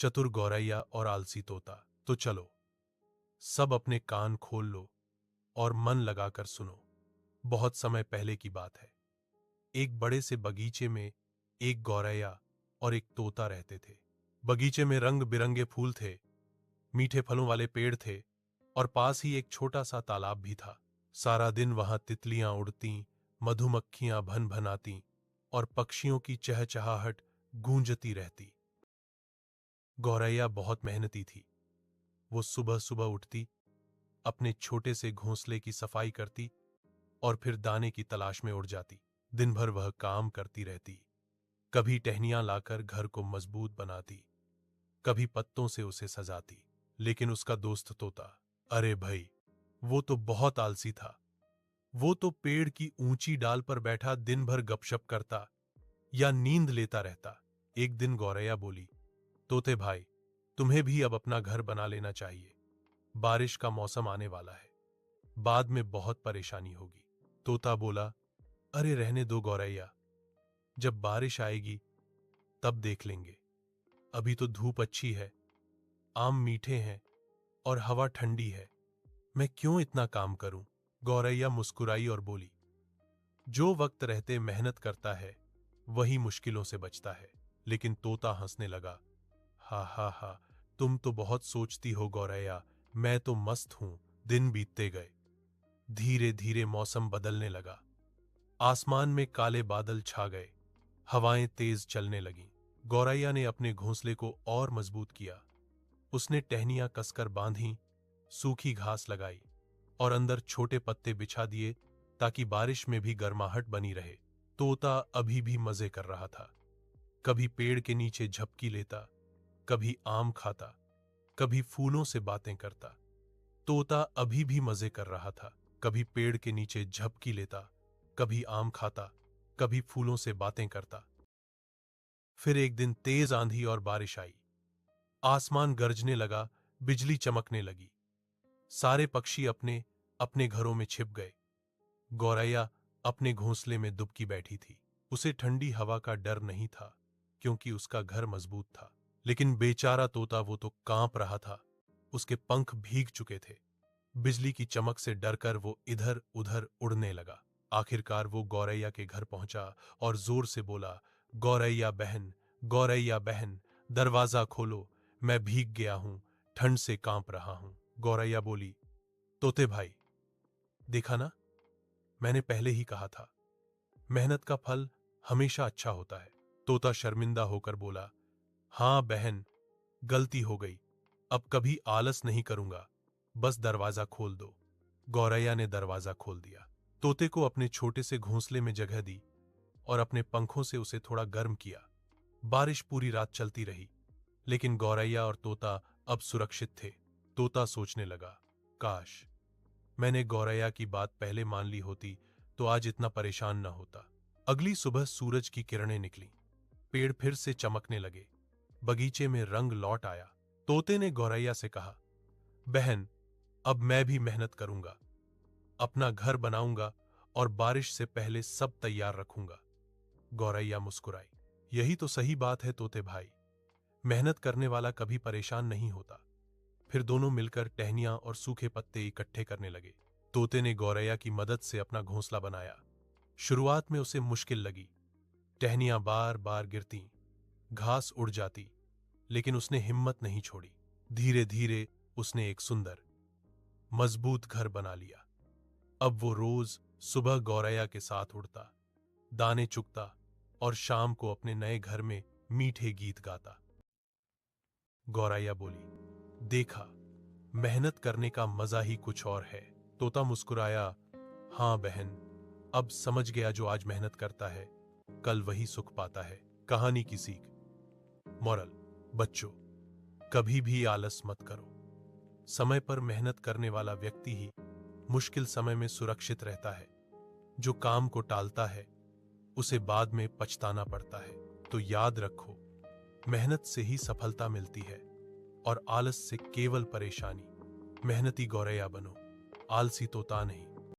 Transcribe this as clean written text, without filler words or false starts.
चतुर गौरैया और आलसी तोता। तो चलो, सब अपने कान खोल लो और मन लगाकर सुनो। बहुत समय पहले की बात है। एक बड़े से बगीचे में एक गौरैया और एक तोता रहते थे। बगीचे में रंग बिरंगे फूल थे, मीठे फलों वाले पेड़ थे और पास ही एक छोटा सा तालाब भी था। सारा दिन वहां तितलियां उड़तीं, मधुमक्खियां भन भनाती और पक्षियों की चहचहाहट गूंजती रहती। गौरैया बहुत मेहनती थी। वो सुबह सुबह उठती, अपने छोटे से घोंसले की सफाई करती और फिर दाने की तलाश में उड़ जाती। दिन भर वह काम करती रहती। कभी टहनियां लाकर घर को मजबूत बनाती, कभी पत्तों से उसे सजाती। लेकिन उसका दोस्त तोता, अरे भाई, वो तो बहुत आलसी था। वो तो पेड़ की ऊंची डाल पर बैठा दिन भर गपशप करता या नींद लेता रहता। एक दिन गौरैया बोली, तोते भाई, तुम्हें भी अब अपना घर बना लेना चाहिए। बारिश का मौसम आने वाला है, बाद में बहुत परेशानी होगी। तोता बोला, अरे रहने दो गौरैया, जब बारिश आएगी तब देख लेंगे। अभी तो धूप अच्छी है, आम मीठे हैं और हवा ठंडी है। मैं क्यों इतना काम करूं? गौरैया मुस्कुराई और बोली, जो वक्त रहते मेहनत करता है वही मुश्किलों से बचता है। लेकिन तोता हंसने लगा, हा हा हा, तुम तो बहुत सोचती हो गौरैया, मैं तो मस्त हूं। दिन बीतते गए। धीरे धीरे मौसम बदलने लगा। आसमान में काले बादल छा गए, हवाएं तेज चलने लगीं। गौरैया ने अपने घोंसले को और मजबूत किया। उसने टहनियां कसकर बांधी, सूखी घास लगाई और अंदर छोटे पत्ते बिछा दिए ताकि बारिश में भी गर्माहट बनी रहे। तोता अभी भी मजे कर रहा था। कभी पेड़ के नीचे झपकी लेता, कभी आम खाता, कभी फूलों से बातें करता। तोता अभी भी मजे कर रहा था। कभी पेड़ के नीचे झपकी लेता, कभी आम खाता, कभी फूलों से बातें करता। फिर एक दिन तेज आंधी और बारिश आई। आसमान गरजने लगा, बिजली चमकने लगी। सारे पक्षी अपने अपने घरों में छिप गए। गौरैया अपने घोंसले में दुबकी बैठी थी। उसे ठंडी हवा का डर नहीं था, क्योंकि उसका घर मजबूत था। लेकिन बेचारा तोता, वो तो कांप रहा था। उसके पंख भीग चुके थे। बिजली की चमक से डरकर वो इधर उधर उड़ने लगा। आखिरकार वो गौरैया के घर पहुंचा और जोर से बोला, गौरैया बहन, गौरैया बहन, दरवाजा खोलो, मैं भीग गया हूं, ठंड से कांप रहा हूं। गौरैया बोली, तोते भाई, देखा ना, मैंने पहले ही कहा था, मेहनत का फल हमेशा अच्छा होता है। तोता शर्मिंदा होकर बोला, हां बहन, गलती हो गई, अब कभी आलस नहीं करूंगा, बस दरवाजा खोल दो। गौरैया ने दरवाजा खोल दिया। तोते को अपने छोटे से घोंसले में जगह दी और अपने पंखों से उसे थोड़ा गर्म किया। बारिश पूरी रात चलती रही, लेकिन गौरैया और तोता अब सुरक्षित थे। तोता सोचने लगा, काश मैंने गौरैया की बात पहले मान ली होती तो आज इतना परेशान न होता। अगली सुबह सूरज की किरणें निकलीं, पेड़ फिर से चमकने लगे, बगीचे में रंग लौट आया। तोते ने गौरैया से कहा, बहन, अब मैं भी मेहनत करूंगा, अपना घर बनाऊंगा और बारिश से पहले सब तैयार रखूंगा। गौरैया मुस्कुराई, यही तो सही बात है तोते भाई, मेहनत करने वाला कभी परेशान नहीं होता। फिर दोनों मिलकर टहनियां और सूखे पत्ते इकट्ठे करने लगे। तोते ने गौरैया की मदद से अपना घोंसला बनाया। शुरुआत में उसे मुश्किल लगी, टहनियां बार बार गिरती, घास उड़ जाती, लेकिन उसने हिम्मत नहीं छोड़ी। धीरे धीरे उसने एक सुंदर, मजबूत घर बना लिया। अब वो रोज सुबह गौरैया के साथ उड़ता, दाने चुगता और शाम को अपने नए घर में मीठे गीत गाता। गौरैया बोली, देखा, मेहनत करने का मजा ही कुछ और है। तोता मुस्कुराया, हां बहन, अब समझ गया, जो आज मेहनत करता है कल वही सुख पाता है। कहानी की सीख, मोरल, बच्चों, कभी भी आलस मत करो। समय पर मेहनत करने वाला व्यक्ति ही मुश्किल समय में सुरक्षित रहता है। जो काम को टालता है उसे बाद में पछताना पड़ता है। तो याद रखो, मेहनत से ही सफलता मिलती है और आलस से केवल परेशानी। मेहनती गौरैया बनो, आलसी तोता नहीं।